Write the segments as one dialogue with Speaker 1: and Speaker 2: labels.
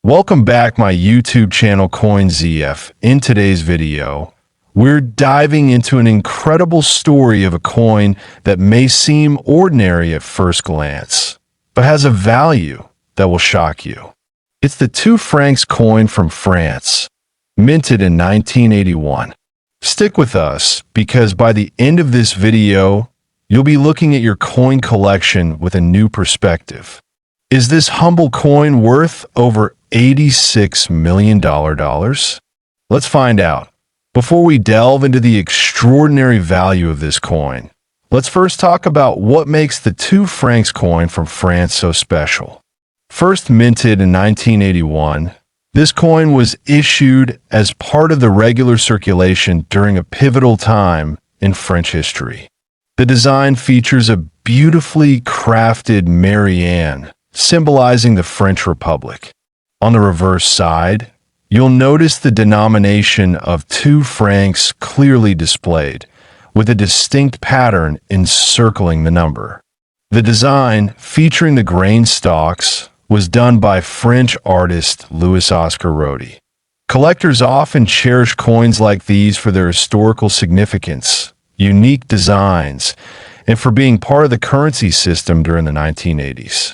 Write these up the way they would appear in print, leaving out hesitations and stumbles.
Speaker 1: Welcome back my YouTube channel CoinZF. In today's video, we're diving into an incredible story of a coin that may seem ordinary at first glance, but has a value that will shock you. It's the 2 francs coin from France, minted in 1981. Stick with us because by the end of this video, you'll be looking at your coin collection with a new perspective. Is this humble coin worth over $86 million? Let's find out. Before we delve into the extraordinary value of this coin, let's first talk about what makes the 2 francs coin from France so special. First minted in 1981, this coin was issued as part of the regular circulation during a pivotal time in French history. The design features a beautifully crafted Marianne, symbolizing the French Republic. On the reverse side, you'll notice the denomination of 2 francs clearly displayed, with a distinct pattern encircling the number. The design, featuring the grain stalks, was done by French artist Louis Oscar Rody. Collectors often cherish coins like these for their historical significance, unique designs, and for being part of the currency system during the 1980s.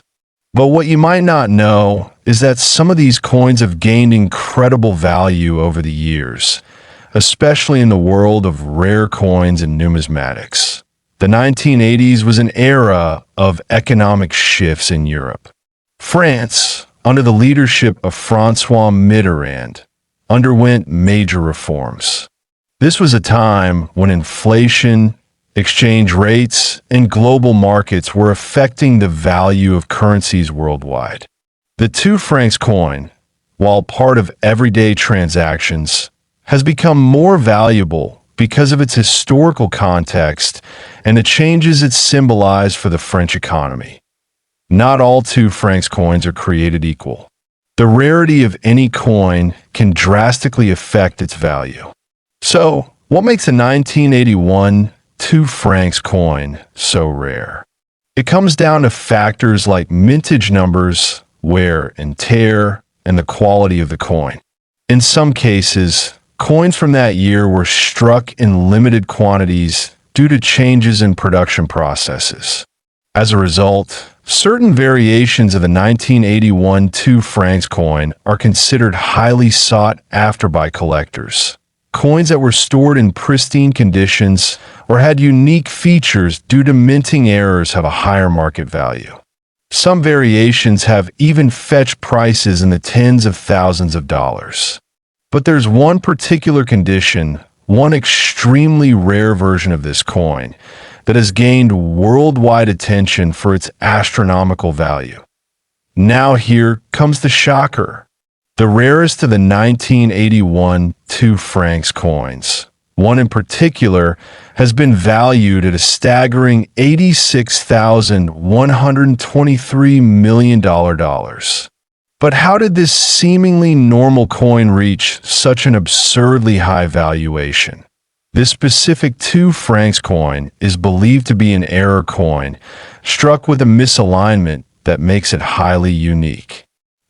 Speaker 1: But what you might not know is that some of these coins have gained incredible value over the years, especially in the world of rare coins and numismatics. The 1980s was an era of economic shifts in Europe. France, under the leadership of François Mitterrand, underwent major reforms. This was a time when inflation, exchange rates, and global markets were affecting the value of currencies worldwide. The 2 francs coin, while part of everyday transactions, has become more valuable because of its historical context and the changes it symbolized for the French economy. Not all 2 francs coins are created equal. The rarity of any coin can drastically affect its value. So, what makes a 1981 2 francs coin so rare? It comes down to factors like mintage numbers, wear and tear, and the quality of the coin. In some cases, coins from that year were struck in limited quantities due to changes in production processes. As a result, certain variations of the 1981 2 francs coin are considered highly sought after by collectors. Coins that were stored in pristine conditions or had unique features due to minting errors have a higher market value. Some variations have even fetched prices in the tens of thousands of dollars. But there's one particular condition, one extremely rare version of this coin, that has gained worldwide attention for its astronomical value. Now here comes the shocker. The rarest of the 1981 2 francs coins, one in particular, has been valued at a staggering $86,123 million. But how did this seemingly normal coin reach such an absurdly high valuation? This specific 2 francs coin is believed to be an error coin, struck with a misalignment that makes it highly unique.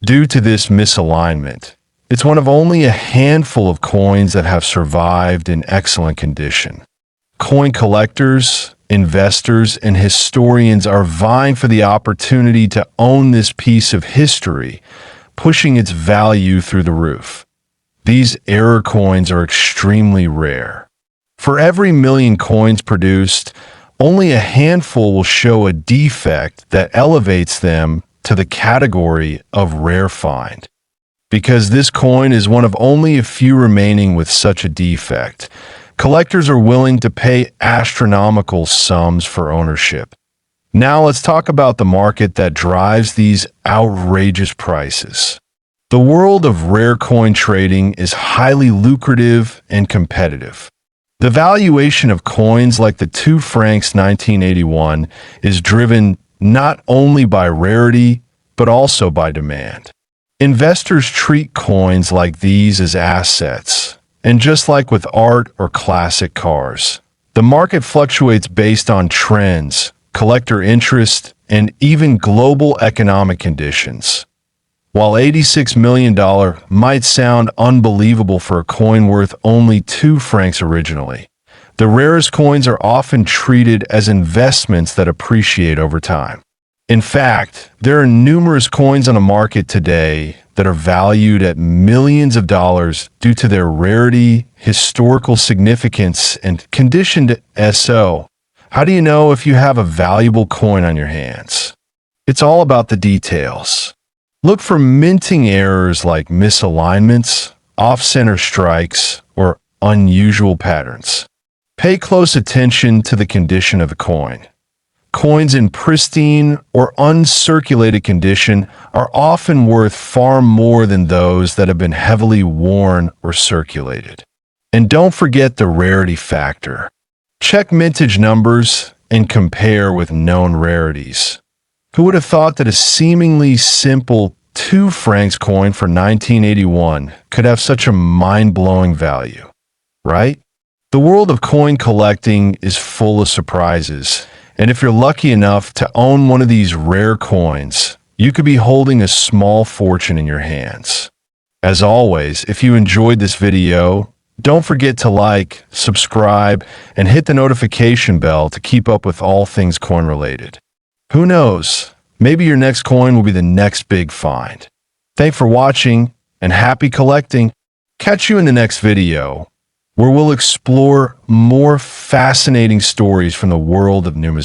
Speaker 1: Due to this misalignment, it's one of only a handful of coins that have survived in excellent condition. Coin collectors, investors, and historians are vying for the opportunity to own this piece of history, pushing its value through the roof. These error coins are extremely rare. For every million coins produced, only a handful will show a defect that elevates them to the category of rare find. Because this coin is one of only a few remaining with such a defect, collectors are willing to pay astronomical sums for ownership. Now let's talk about the market that drives these outrageous prices. The world of rare coin trading is highly lucrative and competitive. The valuation of coins like the 2 francs 1981 is driven not only by rarity, but also by demand. Investors treat coins like these as assets, and just like with art or classic cars, the market fluctuates based on trends, collector interest, and even global economic conditions. While $86 million might sound unbelievable for a coin worth only 2 francs originally, the rarest coins are often treated as investments that appreciate over time. In fact, there are numerous coins on the market today that are valued at millions of dollars due to their rarity, historical significance, and conditioned SO. How do you know if you have a valuable coin on your hands? It's all about the details. Look for minting errors like misalignments, off-center strikes, or unusual patterns. Pay close attention to the condition of the coin. Coins in pristine or uncirculated condition are often worth far more than those that have been heavily worn or circulated. And don't forget the rarity factor. Check mintage numbers and compare with known rarities. Who would have thought that a seemingly simple 2 francs coin for 1981 could have such a mind-blowing value, right? The world of coin collecting is full of surprises, and if you're lucky enough to own one of these rare coins, you could be holding a small fortune in your hands. As always, if you enjoyed this video, don't forget to like, subscribe, and hit the notification bell to keep up with all things coin-related. Who knows? Maybe your next coin will be the next big find. Thanks for watching, and happy collecting. Catch you in the next video, where we'll explore more fascinating stories from the world of numismatics.